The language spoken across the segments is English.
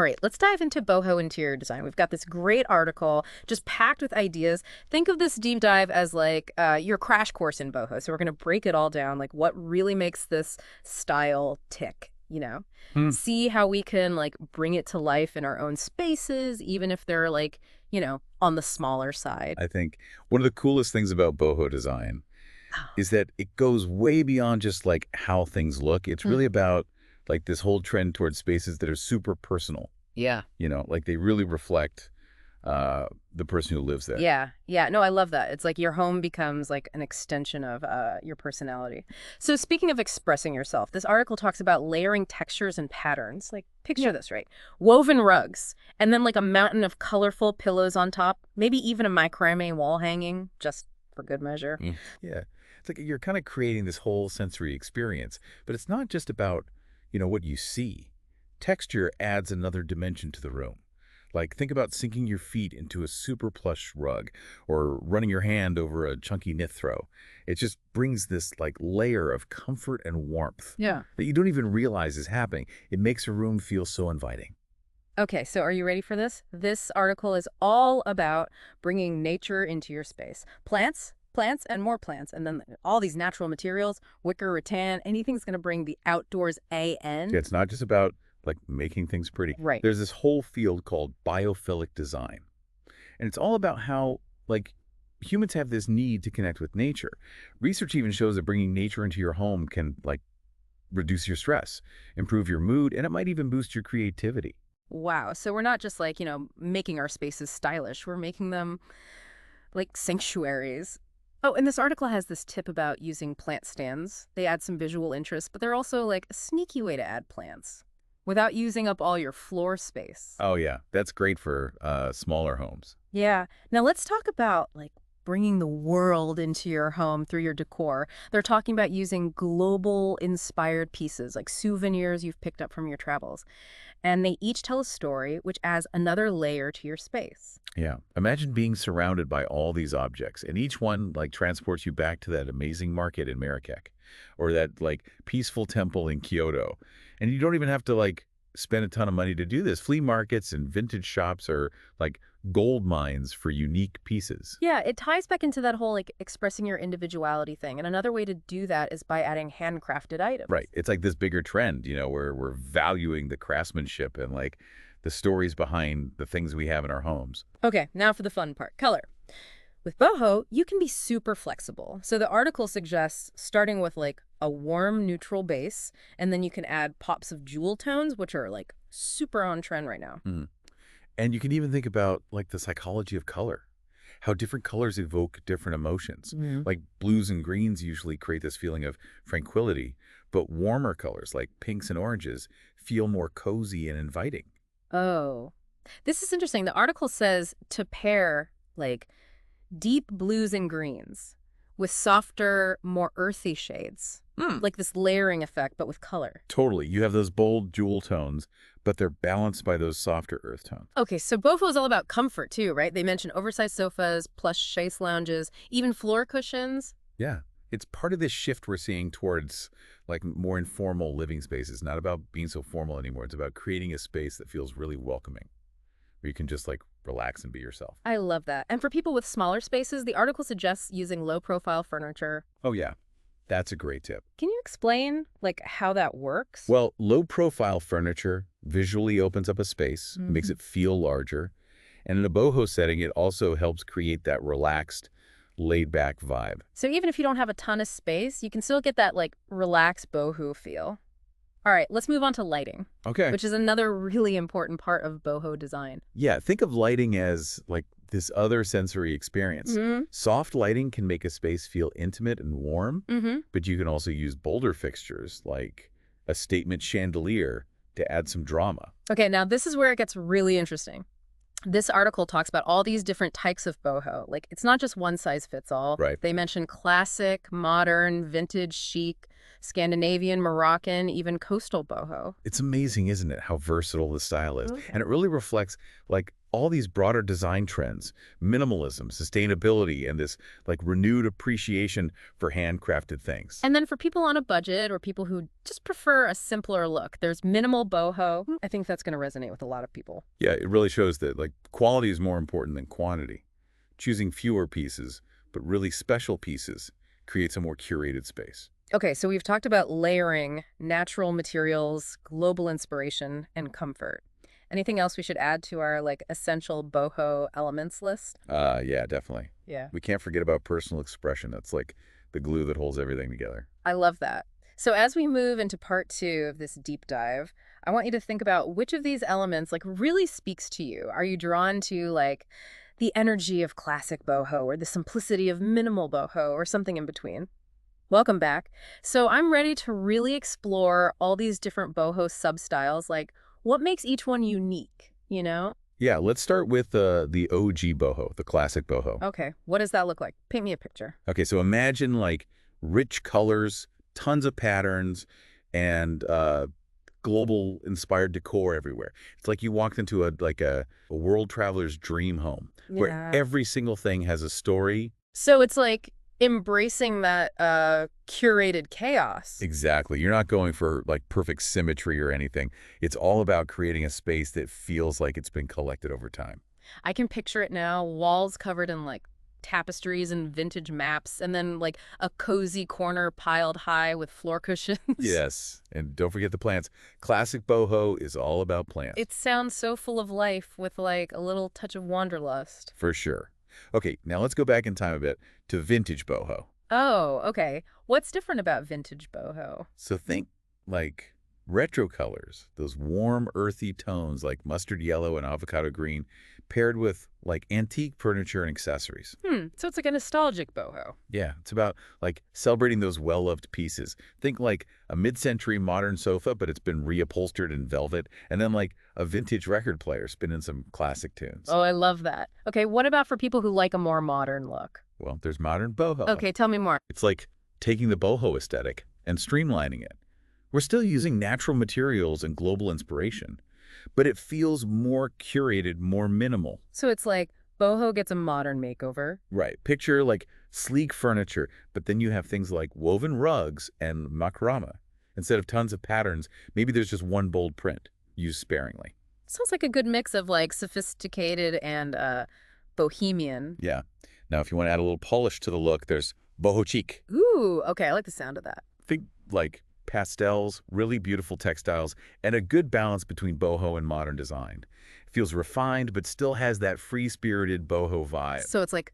right, let's dive into boho interior design. We've got this great article just packed with ideas. Think of this deep dive as like your crash course in boho. So we're going to break it all down, like what really makes this style tick, you know? Hmm. See how we can like bring it to life in our own spaces, even if they're like, on the smaller side. I think one of the coolest things about boho design is that it goes way beyond just like how things look. It's Hmm. really about like this whole trend towards spaces that are super personal, Yeah. like they really reflect the person who lives there. Yeah, yeah. No, I love that. It's like your home becomes like an extension of your personality. So speaking of expressing yourself, this article talks about layering textures and patterns. Like picture this, right? Woven rugs, and then like a mountain of colorful pillows on top, maybe even a macrame wall hanging, just for good measure. Yeah. It's like you're kind of creating this whole sensory experience, but it's not just about, what you see. Texture adds another dimension to the room. Like think about sinking your feet into a super plush rug or running your hand over a chunky knit throw. It just brings this like layer of comfort and warmth Yeah. that you don't even realize is happening. It makes a room feel so inviting. Okay, so are you ready for this? This article is all about bringing nature into your space. Plants, and more plants, and then all these natural materials, wicker, rattan, anything's going to bring the outdoors Yeah, AN. it's not just about like making things pretty. Right. There's this whole field called biophilic design. And it's all about how, like, humans have this need to connect with nature. Research even shows that bringing nature into your home can, like, reduce your stress, improve your mood, and it might even boost your creativity. Wow. So we're not just like, making our spaces stylish. We're making them like sanctuaries. Oh, and this article has this tip about using plant stands. They add some visual interest, but they're also like a sneaky way to add plants without using up all your floor space. Oh, yeah, that's great for smaller homes. Yeah. Now let's talk about like bringing the world into your home through your decor. They're talking about using global inspired pieces like souvenirs you've picked up from your travels. And they each tell a story, which adds another layer to your space. Yeah. Imagine being surrounded by all these objects, and each one, like, transports you back to that amazing market in Marrakech or that, like, peaceful temple in Kyoto. And you don't even have to, like, spend a ton of money to do this. Flea markets and vintage shops are, like, gold mines for unique pieces. Yeah, it ties back into that whole like expressing your individuality thing. And another way to do that is by adding handcrafted items. Right. It's like this bigger trend, where we're valuing the craftsmanship and, like, the stories behind the things we have in our homes. Okay, now for the fun part, color. With boho, you can be super flexible. So the article suggests starting with like a warm neutral base, and then you can add pops of jewel tones, which are like super on trend right now. Mm. And you can even think about, like, the psychology of color, how different colors evoke different emotions. Mhm. Like blues and greens usually create this feeling of tranquility, but warmer colors like pinks and oranges feel more cozy and inviting. Oh, this is interesting. The article says to pair like deep blues and greens with softer, more earthy shades, Hmm. like this layering effect, but with color. Totally. You have those bold jewel tones, but they're balanced by those softer earth tones. Okay, so Boho is all about comfort too, right? They mention oversized sofas, plush chaise lounges, even floor cushions. Yeah. It's part of this shift we're seeing towards, like, more informal living spaces. Not about being so formal anymore. It's about creating a space that feels really welcoming, where you can just, like, relax and be yourself. I love that. And for people with smaller spaces, the article suggests using low-profile furniture. Oh, yeah. That's a great tip. Can you explain, like, how that works? Well, low-profile furniture visually opens up a space, makes it feel larger, and in a boho setting, it also helps create that relaxed, laid-back vibe. So even if you don't have a ton of space, you can still get that, like, relaxed boho feel. All right, let's move on to lighting, Okay. which is another really important part of boho design. Yeah, think of lighting as, like, this other sensory experience. Mm-hmm. Soft lighting can make a space feel intimate and warm, Mm-hmm. but you can also use bolder fixtures, like a statement chandelier, to add some drama. Okay, now this is where it gets really interesting. This article talks about all these different types of boho. Like, it's not just one size fits all. Right. They mention classic, modern, vintage, chic, Scandinavian, Moroccan, even coastal boho. It's amazing, isn't it, how versatile the style is? Okay. And it really reflects, like, all these broader design trends, minimalism, sustainability, and this like renewed appreciation for handcrafted things. And then for people on a budget or people who just prefer a simpler look, there's minimal boho. I think that's going to resonate with a lot of people. Yeah, it really shows that like quality is more important than quantity. Choosing fewer pieces, but really special pieces, creates a more curated space. Okay, so we've talked about layering, natural materials, global inspiration, and comfort. Anything else we should add to our like essential boho elements list? Yeah, definitely. Yeah. We can't forget about personal expression. That's like the glue that holds everything together. I love that. So as we move into part 2 of this deep dive, I want you to think about which of these elements like really speaks to you. Are you drawn to like the energy of classic boho or the simplicity of minimal boho or something in between? Welcome back. So I'm ready to really explore all these different boho substyles, like what makes each one unique, you know? Yeah, let's start with the OG boho, the classic boho. Okay, what does that look like? Paint me a picture. Okay, so imagine like rich colors, tons of patterns, and global inspired decor everywhere. It's like you walked into a world traveler's dream home where Yeah. every single thing has a story. So it's like embracing that curated chaos. Exactly. You're not going for like perfect symmetry or anything. It's all about creating a space that feels like it's been collected over time. I can picture it now, walls covered in like tapestries and vintage maps, and then like a cozy corner piled high with floor cushions. Yes. And don't forget the plants. Classic boho is all about plants. It sounds so full of life with like a little touch of wanderlust. For sure. Okay, now let's go back in time a bit to vintage boho. Oh, okay. What's different about vintage boho? So think like retro colors, those warm, earthy tones like mustard yellow and avocado green, paired with like antique furniture and accessories. So it's like a nostalgic boho. Yeah, it's about like celebrating those well-loved pieces. Think like a mid-century modern sofa, but it's been reupholstered in velvet, and then like a vintage record player spinning some classic tunes. Oh, I love that. Okay, what about for people who like a more modern look? Well, there's modern boho. Okay, tell me more. It's like taking the boho aesthetic and streamlining it. We're still using natural materials and global inspiration, but it feels more curated, more minimal. So it's like boho gets a modern makeover. Right. Picture like sleek furniture, but then you have things like woven rugs and macrame. Instead of tons of patterns, maybe there's just one bold print, used sparingly. Sounds like a good mix of like sophisticated and bohemian. Yeah. Now, if you want to add a little polish to the look, there's boho chic. Ooh, okay, I like the sound of that. Think like pastels, really beautiful textiles, and a good balance between boho and modern design. It feels refined, but still has that free-spirited boho vibe. So it's like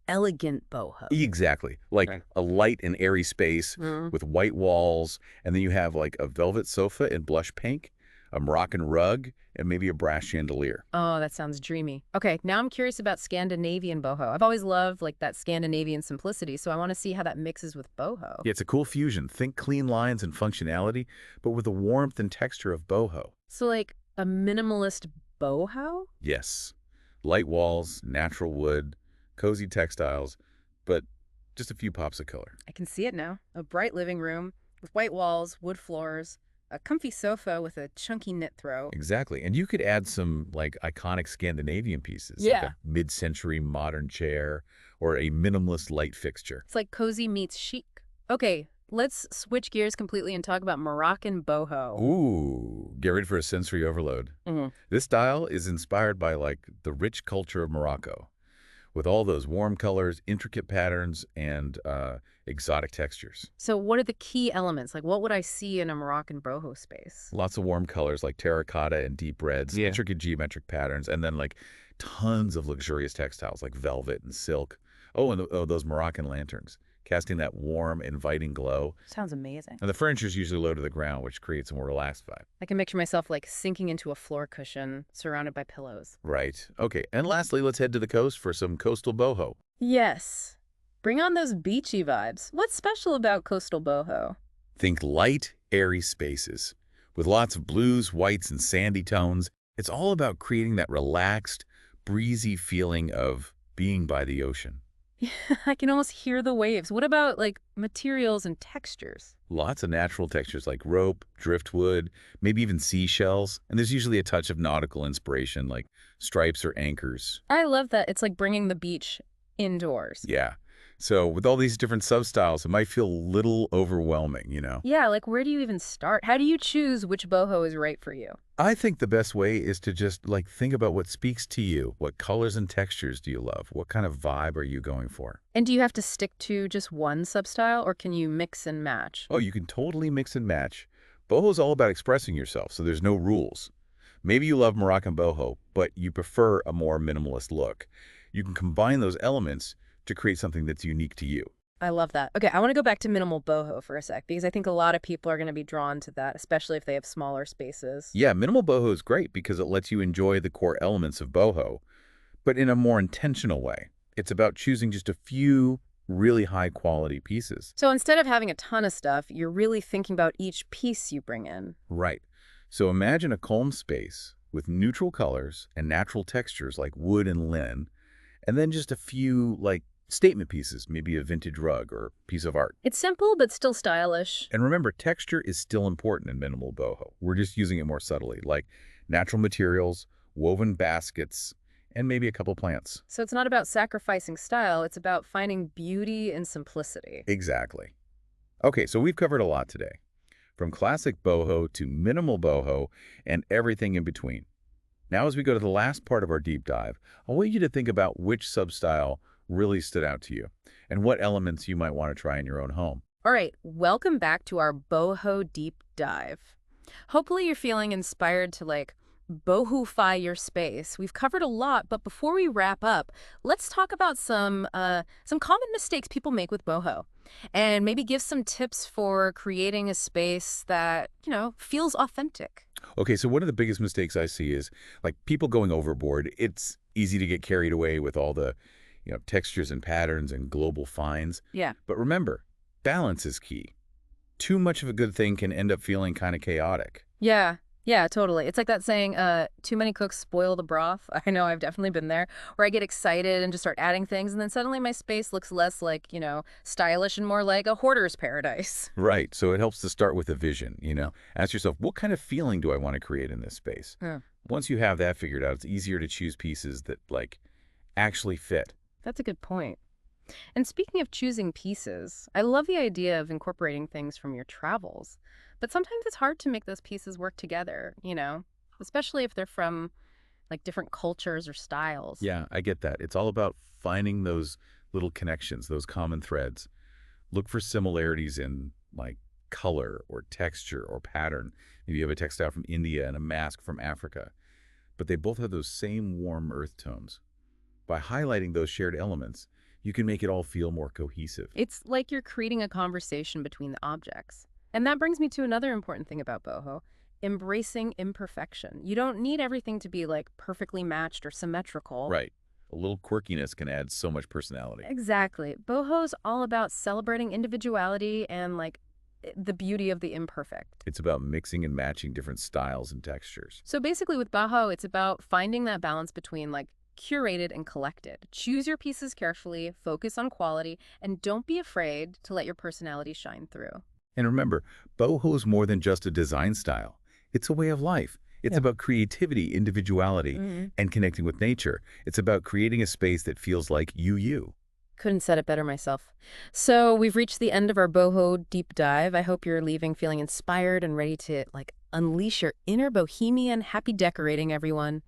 elegant boho. Exactly. Like Okay. a light and airy space Mm. with white walls, and then you have like a velvet sofa in blush pink, a Moroccan rug, and maybe a brass chandelier. Oh, that sounds dreamy. Okay, now I'm curious about Scandinavian boho. I've always loved like that Scandinavian simplicity, so I want to see how that mixes with boho. Yeah, it's a cool fusion. Think clean lines and functionality, but with the warmth and texture of boho. So like a minimalist boho? Yes. Light walls, natural wood, cozy textiles, but just a few pops of color. I can see it now. A bright living room with white walls, wood floors, a comfy sofa with a chunky knit throw. Exactly. And you could add some like iconic Scandinavian pieces, like Yeah. a mid-century modern chair or a minimalist light fixture. It's like cozy meets chic. Okay, let's switch gears completely and talk about Moroccan boho. Ooh, get ready for a sensory overload. Mhm. This style is inspired by like the rich culture of Morocco, with all those warm colors, intricate patterns, and exotic textures. So what are the key elements? Like what would I see in a Moroccan boho space? Lots of warm colors like terracotta and deep reds, Yeah. intricate geometric patterns, and then like tons of luxurious textiles like velvet and silk. Oh, and those Moroccan lanterns, casting that warm, inviting glow. Sounds amazing. And the furniture is usually low to the ground, which creates a more relaxed vibe. I can picture myself like sinking into a floor cushion surrounded by pillows. Right. Okay. And lastly, let's head to the coast for some coastal boho. Yes. Bring on those beachy vibes. What's special about coastal boho? Think light, airy spaces. With lots of blues, whites, and sandy tones, it's all about creating that relaxed, breezy feeling of being by the ocean. I can almost hear the waves. What about like materials and textures? Lots of natural textures like rope, driftwood, maybe even seashells, and there's usually a touch of nautical inspiration like stripes or anchors. I love that. It's like bringing the beach indoors. Yeah. So with all these different substyles, it might feel a little overwhelming. Yeah, like where do you even start? How do you choose which boho is right for you? I think the best way is to just like think about what speaks to you. What colors and textures do you love? What kind of vibe are you going for? And do you have to stick to just one substyle or can you mix and match? Oh, you can totally mix and match. Boho is all about expressing yourself, so there's no rules. Maybe you love Moroccan boho, but you prefer a more minimalist look. You can combine those elements to create something that's unique to you. I love that. Okay, I want to go back to minimal boho for a sec because I think a lot of people are going to be drawn to that, especially if they have smaller spaces. Yeah, minimal boho is great because it lets you enjoy the core elements of boho, but in a more intentional way. It's about choosing just a few really high-quality pieces. So instead of having a ton of stuff, you're really thinking about each piece you bring in. Right. So imagine a calm space with neutral colors and natural textures like wood and linen, and then just a few, like, statement pieces, maybe a vintage rug or piece of art. It's simple, but still stylish. And remember, texture is still important in minimal boho. We're just using it more subtly, like natural materials, woven baskets, and maybe a couple plants. So it's not about sacrificing style, it's about finding beauty in simplicity. Exactly. Okay, so we've covered a lot today, from classic boho to minimal boho and everything in between. Now, as we go to the last part of our deep dive, I want you to think about which substyle really stood out to you and what elements you might want to try in your own home. All right, welcome back to our boho deep dive. Hopefully you're feeling inspired to like boho-fy your space. We've covered a lot, but before we wrap up, let's talk about some common mistakes people make with boho and maybe give some tips for creating a space that, feels authentic. Okay, so one of the biggest mistakes I see is like people going overboard. It's easy to get carried away with all the, textures and patterns and global finds. Yeah. But remember, balance is key. Too much of a good thing can end up feeling kind of chaotic. Yeah. Yeah, totally. It's like that saying, too many cooks spoil the broth. I know I've definitely been there, where I get excited and just start adding things, and then suddenly my space looks less like, stylish and more like a hoarder's paradise. Right. So it helps to start with a vision. Ask yourself, what kind of feeling do I want to create in this space? Yeah. Once you have that figured out, it's easier to choose pieces that, like, actually fit. That's a good point. And speaking of choosing pieces, I love the idea of incorporating things from your travels. But sometimes it's hard to make those pieces work together, especially if they're from like different cultures or styles. Yeah, I get that. It's all about finding those little connections, those common threads. Look for similarities in, like, color or texture or pattern. Maybe you have a textile from India and a mask from Africa, but they both have those same warm earth tones. By highlighting those shared elements, you can make it all feel more cohesive. It's like you're creating a conversation between the objects. And that brings me to another important thing about boho, embracing imperfection. You don't need everything to be like perfectly matched or symmetrical. Right. A little quirkiness can add so much personality. Exactly. Boho's all about celebrating individuality and like the beauty of the imperfect. It's about mixing and matching different styles and textures. So basically with boho, it's about finding that balance between like curated and collected. Choose your pieces carefully, focus on quality, and don't be afraid to let your personality shine through. And remember, boho is more than just a design style. It's a way of life. It's Yeah. about creativity, individuality, and connecting with nature. It's about creating a space that feels like you. Couldn't said it better myself. So we've reached the end of our boho deep dive. I hope you're leaving feeling inspired and ready to like unleash your inner bohemian. Happy decorating, everyone.